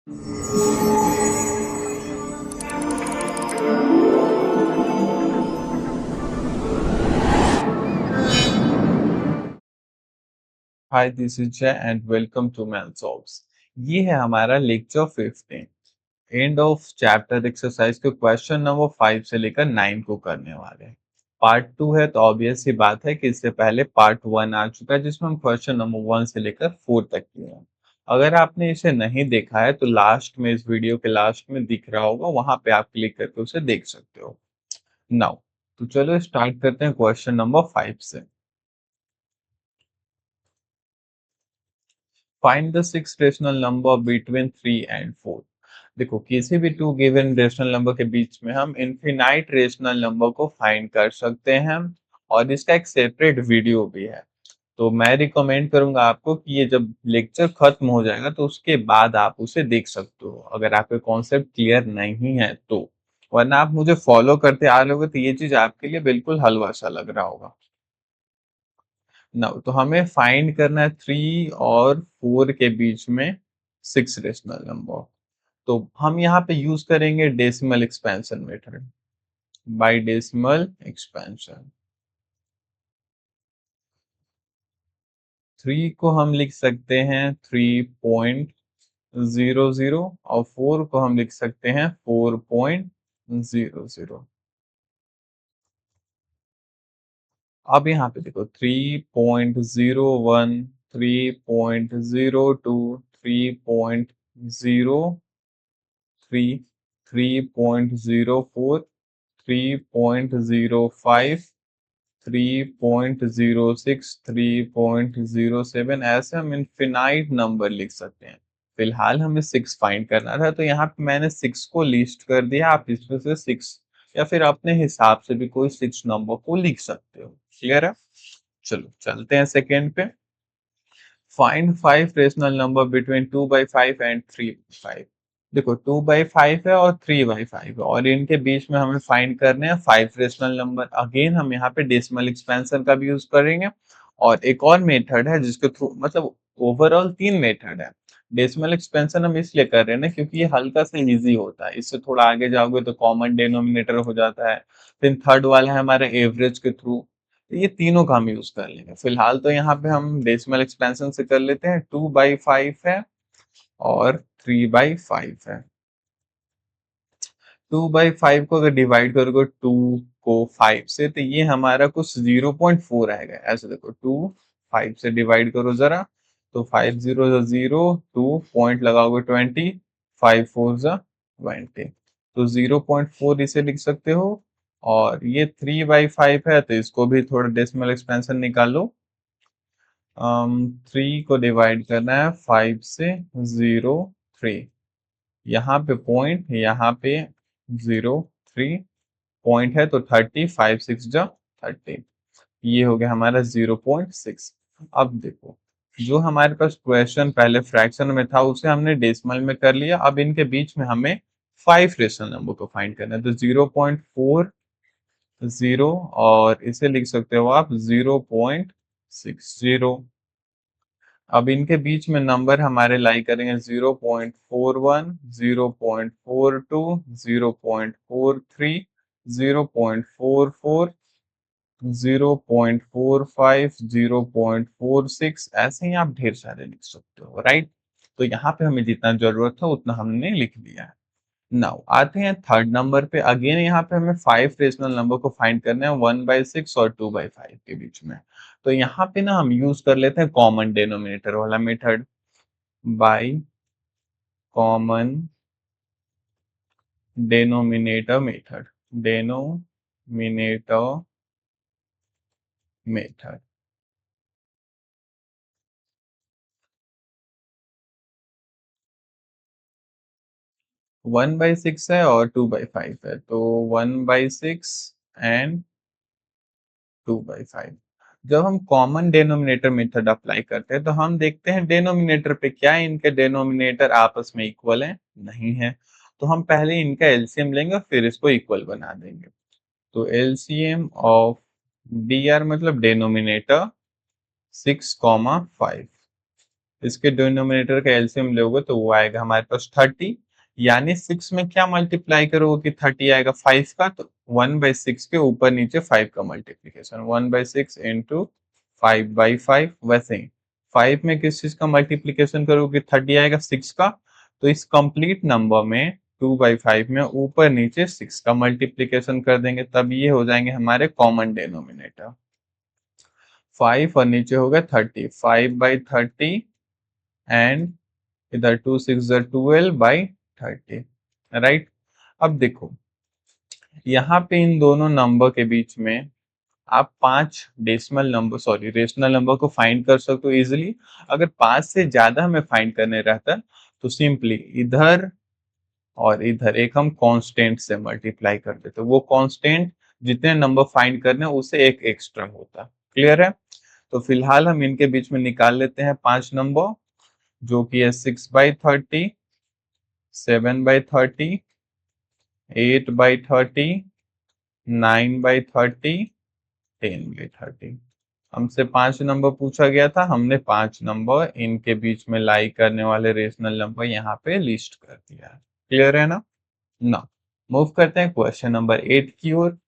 Hi this is Jay and welcome to maths solves. ये है हमारा lecture 15, end of chapter exercise के question number 5 से लेकर 9 को करने वाले हैं। पार्ट 2 है तो ऑब्वियस सी बात है कि इससे पहले पार्ट 1 आ चुका है जिसमें हम क्वेश्चन नंबर 1 से लेकर 4 तक किए हैं। अगर आपने इसे नहीं देखा है तो लास्ट में, इस वीडियो के लास्ट में दिख रहा होगा, वहां पे आप क्लिक करके उसे देख सकते हो। नाउ तो चलो स्टार्ट करते हैं क्वेश्चन नंबर 5 से। Find the six rational number between 3 and 4। देखो, किसी भी टू गिवन रेशनल नंबर के बीच में हम इनफिनाइट रेशनल नंबर को फाइंड कर सकते हैं, और इसका एक सेपरेट वीडियो भी है। तो मैं रिकमेंड करूंगा आपको कि ये जब लेक्चर खत्म हो जाएगा तो उसके बाद आप उसे देख सकते हो, अगर आपके कॉन्सेप्ट क्लियर नहीं है तो। वरना आप मुझे फॉलो करते आ रहे होगे तो ये चीज आपके लिए बिल्कुल हलवा सा लग रहा होगा ना। तो हमें फाइंड करना है 3 और 4 के बीच में सिक्स रेशनल नंबर। तो हम यहाँ पे यूज करेंगे decimal expansion method, by decimal expansion. 3 को हम लिख सकते हैं 3.00 और 4 को हम लिख सकते हैं 4.00। अब यहाँ पे देखो 3.01, 3.02, 3.03, 3.04, 3.05, 3.06, 3.07, ऐसे हम इनफिनाइट नंबर लिख सकते हैं। फिलहाल हमें 6 फाइंड करना था तो यहाँ पे मैंने 6 को लिस्ट कर दिया। आप इसमें से 6 या फिर अपने हिसाब से भी कोई 6 नंबर को लिख सकते हो। क्लियर है? चलो चलते हैं सेकेंड पे। Find 5 rational number between 2/5 and 3/5। देखो 2/5 है और 3/5 है, और इनके बीच में हमें फाइंड करने हैं 5 रेशनल नंबर। अगेन हम यहाँ पे डेसिमल एक्सपेंशन का भी यूज करेंगे, और एक और मेथड है जिसके थ्रू, मतलब ओवरऑल 3 मेथड है। डेसिमल एक्सपेंशन हम इसलिए कर रहे हैं ना क्योंकि ये हल्का सा इजी होता है। इससे थोड़ा आगे जाओगे तो कॉमन डिनोमिनेटर हो जाता है। फिर थर्ड वाला है हमारे एवरेज के थ्रू। ये तीनों का हम यूज कर लेंगे। फिलहाल तो यहाँ पे हम डेसिमल एक्सपेंशन से कर लेते हैं। 2/5 है और 3/5 है। 2/5 को अगर डिवाइड करोगे 2 को 5 से तो ये हमारा कुछ 0.4 आएगा। ऐसे देखो, 2 5 से डिवाइड करो जरा, तो 5 0 0, 2 पॉइंट लगाओगे 20, 5 4 20, तो 0.4 इसे लिख सकते हो। और ये 3/5 है तो इसको भी थोड़ा डेसिमल एक्सपेंशन निकालो। 3 को डिवाइड करना है 5 से, 0 3, यहाँ पे पॉइंट, यहाँ पे 0 3, पॉइंट है तो 30, 5 6 जा 30। ये हो गया हमारा 0.6। अब देखो, जो हमारे पास क्वेश्चन पहले फ्रैक्शन में था उसे हमने डेसिमल में कर लिया। अब इनके बीच में हमें 5 रेशनल नंबर को फाइंड करना है, तो 0.40, और इसे लिख सकते हो आप 0.60। अब इनके बीच में नंबर हमारे लाई करेंगे 0.41, 0.42, 0.43, 0.44, 0.45, 0.46, ऐसे ही आप ढेर सारे लिख सकते हो, राइट। तो यहाँ पे हमें जितना जरूरत था उतना हमने लिख दिया है। नाउ आते हैं थर्ड नंबर पे। अगेन यहाँ पे हमें 5 रेशनल नंबर को फाइंड करना है 1/6 और 2/5 के बीच में। तो यहाँ पे ना हम यूज कर लेते हैं कॉमन डिनोमिनेटर वाला method, by common denominator method, denominator method. 1/6 है और 2/5 है, तो 1/6 एंड 2/5। जब हम कॉमन डिनोमिनेटर मेथड अप्लाई करते हैं तो हम देखते हैं डिनोमिनेटर पे क्या इनके डिनोमिनेटर आपस में इक्वल है, नहीं है। तो हम पहले इनका एलसीएम लेंगे फिर इसको इक्वल बना देंगे। तो एलसीएम ऑफ डी आर मतलब डिनोमिनेटर 6, 5, इसके डिनोमिनेटर का एलसीएम लोगे तो वो आएगा हमारे पास 30, यानी 6 में क्या मल्टीप्लाई करोगे कि 30 आएगा 5 का, तो 1/6 के ऊपर नीचे 5 का मल्टीप्लीकेशन, 1/6 इंटू 5/5। वैसे ही 5 में किस चीज का मल्टीप्लीकेशन करोगे, 30 आएगा 6 का, तो इस कंप्लीट नंबर में 2/5 में ऊपर नीचे 6 का मल्टीप्लीकेशन कर देंगे, तब ये हो जाएंगे हमारे कॉमन डिनोमिनेटर। 5 और नीचे हो गया 30, 5/30 एंड इधर 2 6 12/30, राइट। अब देखो यहाँ पे इन दोनों नंबर के बीच में आप 5 decimal number sorry rational number को फाइंड कर सकते हो इजिली। अगर 5 से ज्यादा हमें फाइंड करने रहता तो सिंपली इधर और इधर एक हम कांस्टेंट से मल्टीप्लाई कर देते, वो कांस्टेंट जितने नंबर फाइंड करने उसे एक एक्स्ट्रा होता। क्लियर है? तो फिलहाल हम इनके बीच में निकाल लेते हैं 5 नंबर, जो कि है 6/30, 7/30, 8/30, 9/30, 10/30। हमसे 5 नंबर पूछा गया था, हमने 5 नंबर इनके बीच में लाई करने वाले रेशनल नंबर यहाँ पे लिस्ट कर दिया है। क्लियर है ना? ना मूव करते हैं क्वेश्चन नंबर 8 की ओर।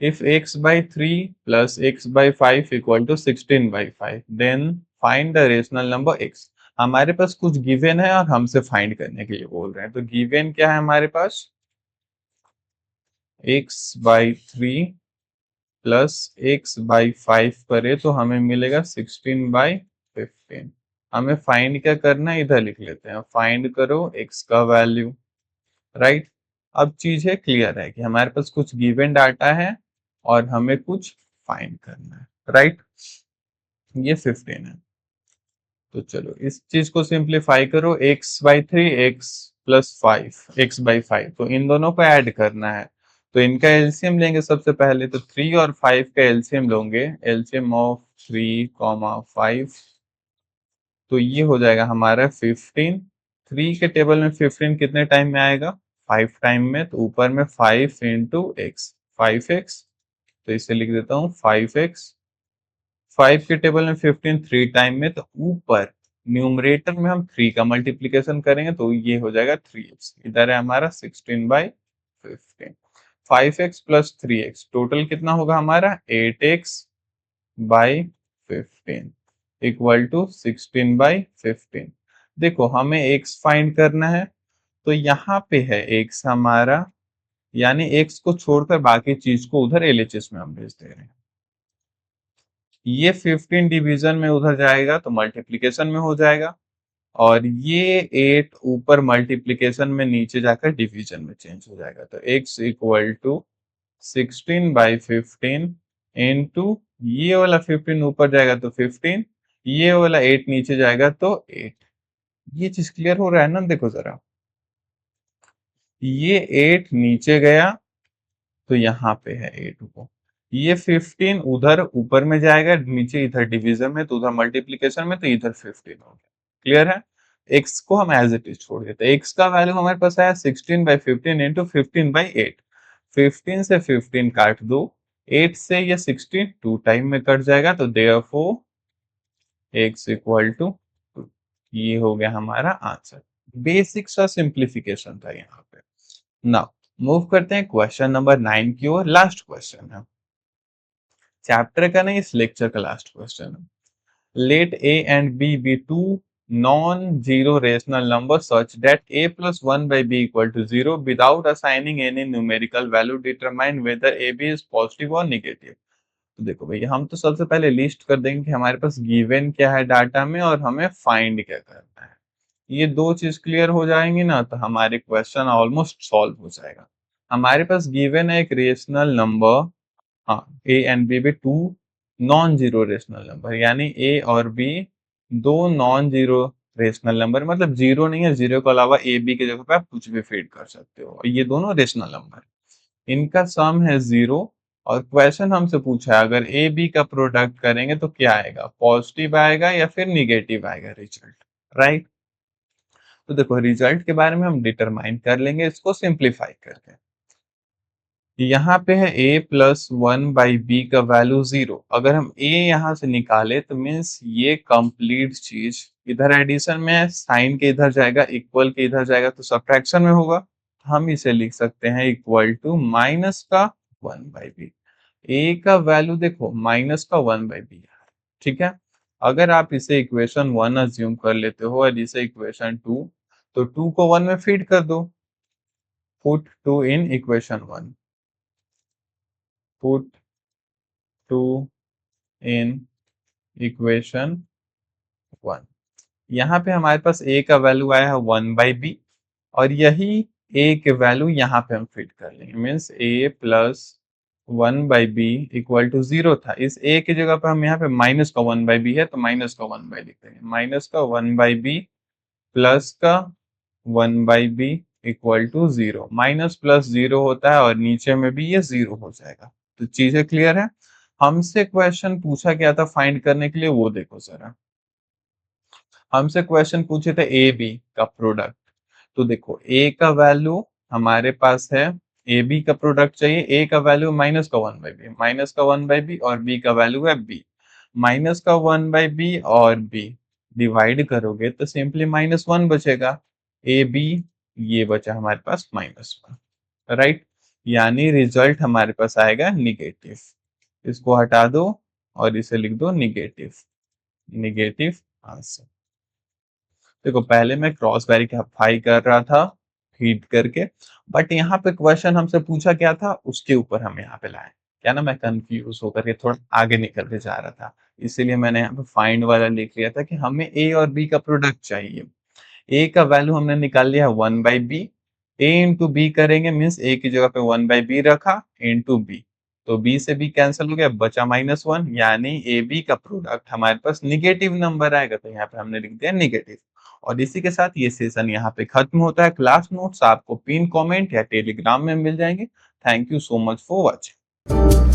If x/3 plus x/5 equal to 16/5 then find the rational number x। हमारे पास कुछ गिवन है और हमसे फाइंड करने के लिए बोल रहे हैं, तो गिवन क्या है हमारे पास, x/3 प्लस x/5 करे तो हमें मिलेगा 16/15। हमें फाइंड क्या करना है, इधर लिख लेते हैं, फाइंड करो x का वैल्यू, राइट। अब चीजें क्लियर है कि हमारे पास कुछ गिवन डाटा है और हमें कुछ फाइंड करना है, राइट। ये 15 है, तो चलो इस चीज को सिंप्लीफाई करो, x/3 x प्लस 5 x/5, तो इन दोनों को ऐड करना है, तो इनका एलसीएम लेंगे सबसे पहले, तो 3 और 5 का एलसीएम लोगे, एलसीएम ऑफ 3, 5, तो ये हो जाएगा हमारा 15। 3 के टेबल में 15 कितने टाइम में आएगा, 5 टाइम में, तो ऊपर में 5 इंटू एक्स, 5x, तो इसे लिख देता हूँ 5x। 5 के टेबल में 15 3 टाइम में, तो ऊपर न्यूमरेटर में हम 3 का मल्टीप्लीकेशन करेंगे तो ये हो जाएगा 3x। इधर है हमारा 16/15। 5x प्लस 3x टोटल कितना होगा हमारा 8x/15 इक्वल टू 16/15। देखो हमें x फाइंड करना है, तो यहाँ पे है x हमारा, यानी x को छोड़कर बाकी चीज को उधर एलएचएस में हम भेज दे रहे हैं। ये 15 डिवीजन में उधर जाएगा तो मल्टीप्लिकेशन में हो जाएगा, और ये 8 ऊपर मल्टीप्लिकेशन में नीचे जाकर डिवीजन में चेंज हो जाएगा, तो x इक्वल टू 16/15 इंटू ये वाला 15 ऊपर जाएगा तो 15, ये वाला 8 नीचे जाएगा तो 8। ये चीज क्लियर हो रहा है ना? देखो जरा, ये 8 नीचे गया तो यहाँ पे है 8 को, ये 15 उधर ऊपर में जाएगा, नीचे इधर डिवीजन में, तो उधर मल्टीप्लिकेशन में, तो इधर 15 हो गया। क्लियर है? x को हम एज इट इज छोड़ देते हैं, x का वैल्यू हमारे पास आया 16/15 इंटू 15/8। 15 से 15 काट दो, 8 से ये 16 2 टाइम में कट जाएगा, तो देयरफॉर x इक्वल टू 2। ये हो गया हमारा आंसर। बेसिक सा सिंप्लीफिकेशन था यहाँ पे। नाउ मूव करते हैं क्वेश्चन नंबर 9 की ओर। लास्ट क्वेश्चन है चैप्टर का, नहीं इस लेक्चर का लास्ट क्वेश्चन है। Let a and b be two non-zero rational numbers such that a plus 1 by b equal to 0 without assigning any numerical value, determine whether ab is positive or negative। तो देखो भैया, हम तो सबसे पहले list कर देंगे कि हमारे पास गिवन क्या है डाटा में और हमें फाइंड क्या करना है। ये दो चीज क्लियर हो जाएंगी ना, तो हमारे क्वेश्चन ऑलमोस्ट सॉल्व हो जाएगा। हमारे पास गिवन है एक रेशनल नंबर, हाँ ए एंड बी भी two non zero rational number, यानी ए और बी दो नॉन जीरो रेशनल नंबर, मतलब जीरो नहीं है, जीरो के अलावा ए बी की जगह पे आप कुछ भी फीड कर सकते हो, और ये दोनों रेशनल नंबर, इनका सम है 0। और क्वेश्चन हमसे पूछा है अगर ए बी का प्रोडक्ट करेंगे तो क्या आएगा, पॉजिटिव आएगा या फिर निगेटिव आएगा रिजल्ट, राइट। तो देखो रिजल्ट के बारे में हम डिटरमाइन कर लेंगे इसको सिंप्लीफाई करके। यहाँ पे है a प्लस 1/b का वैल्यू 0। अगर हम a यहाँ से निकाले तो मीन्स ये कंप्लीट चीज इधर एडिशन में है, साइन के इधर जाएगा, इक्वल के इधर जाएगा तो सब्ट्रैक्शन में होगा। हम इसे लिख सकते हैं इक्वल टू माइनस का 1/b। a का वैल्यू देखो माइनस का 1/b है, ठीक है। अगर आप इसे इक्वेशन 1 अज्यूम कर लेते हो और इसे इक्वेशन 2, तो 2 को 1 में फीड कर दो। Put 2 in equation 1, put 2 in equation 1। यहाँ पे हमारे पास a का वैल्यू आया है 1/b और यही a के वैल्यू यहाँ पे हम फिट कर लेंगे। Means a plus 1/b equal to 0 था। इस a की जगह पे हम यहाँ पे माइनस का 1/b है तो माइनस का 1/b लिख देंगे। माइनस का 1/b प्लस का 1/b equal to 0। Minus plus 0 होता है और नीचे में भी ये 0 हो जाएगा। तो चीजें क्लियर है। हमसे क्वेश्चन पूछा गया था फाइंड करने के लिए, वो देखो जरा। हमसे क्वेश्चन पूछे थे ए बी का प्रोडक्ट। तो देखो ए का वैल्यू हमारे पास है, ए बी का प्रोडक्ट चाहिए। ए का वैल्यू माइनस का 1/b, माइनस का 1/b और बी का वैल्यू है बी। माइनस का 1/b और बी डिवाइड करोगे तो सिंपली -1 बचेगा। ए बी ये बचा हमारे पास -1, राइट। यानी रिजल्ट हमारे पास आएगा निगेटिव। इसको हटा दो और इसे लिख दो निगेटिव, निगेटिव आंसर। देखो पहले मैं क्रॉस वेरीफाई कर रहा था फीड करके, बट यहाँ पे क्वेश्चन हमसे पूछा क्या था उसके ऊपर हम यहाँ पे लाए। क्या ना, मैं कंफ्यूज होकर के थोड़ा आगे निकल के जा रहा था, इसीलिए मैंने यहाँ पे फाइंड वाला लिख लिया था कि हमें ए और बी का प्रोडक्ट चाहिए। ए का वैल्यू हमने निकाल लिया है 1/b। ए इंटू बी करेंगे मीन्स ए की जगह पे 1/b रखा इंटू बी, तो बी से बी कैंसिल हो गया, बचा -1। यानी ए बी का प्रोडक्ट हमारे पास निगेटिव नंबर आएगा, तो यहाँ पे हमने लिख दिया निगेटिव। और इसी के साथ ये सेशन यहाँ पे खत्म होता है। क्लास नोट्स आपको पिन कमेंट या टेलीग्राम में मिल जाएंगे। Thank you so much for watching.